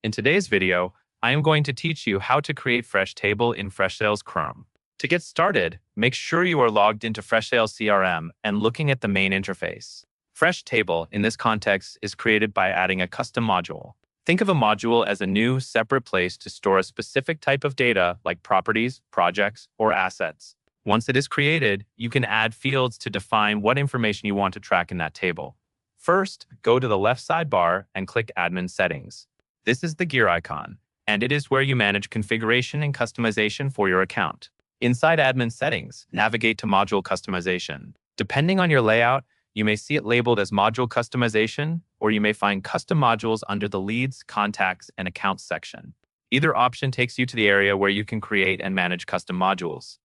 In today's video, I am going to teach you how to create Fresh Table in Freshsales Crm. To get started, make sure you are logged into Freshsales CRM and looking at the main interface. Fresh Table, in this context, is created by adding a custom module. Think of a module as a new, separate place to store a specific type of data like properties, projects, or assets. Once it is created, you can add fields to define what information you want to track in that table. First, go to the left sidebar and click Admin Settings. This is the gear icon, and it is where you manage configuration and customization for your account. Inside Admin Settings, navigate to Module Customization. Depending on your layout, you may see it labeled as Module Customization, or you may find custom modules under the Leads, Contacts, and Accounts section. Either option takes you to the area where you can create and manage custom modules.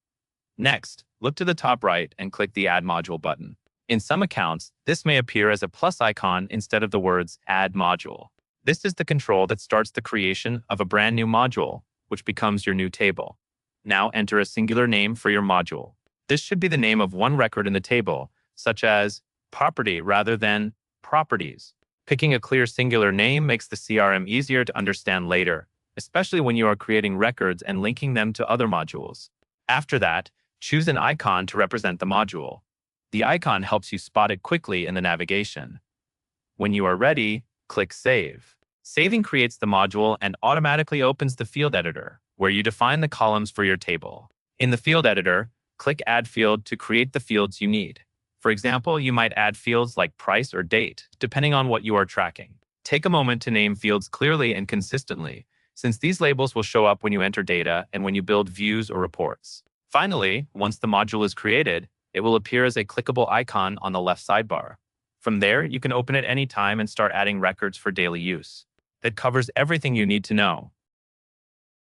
Next, look to the top right and click the Add Module button. In some accounts, this may appear as a plus icon instead of the words Add Module. This is the control that starts the creation of a brand new module, which becomes your new table. Now enter a singular name for your module. This should be the name of one record in the table, such as Property rather than Properties. Picking a clear singular name makes the CRM easier to understand later, especially when you are creating records and linking them to other modules. After that, choose an icon to represent the module. The icon helps you spot it quickly in the navigation. When you are ready, click Save. Saving creates the module and automatically opens the field editor, where you define the columns for your table. In the field editor, click Add Field to create the fields you need. For example, you might add fields like price or date, depending on what you are tracking. Take a moment to name fields clearly and consistently, since these labels will show up when you enter data and when you build views or reports. Finally, once the module is created, it will appear as a clickable icon on the left sidebar. From there, you can open it anytime and start adding records for daily use. That covers everything you need to know.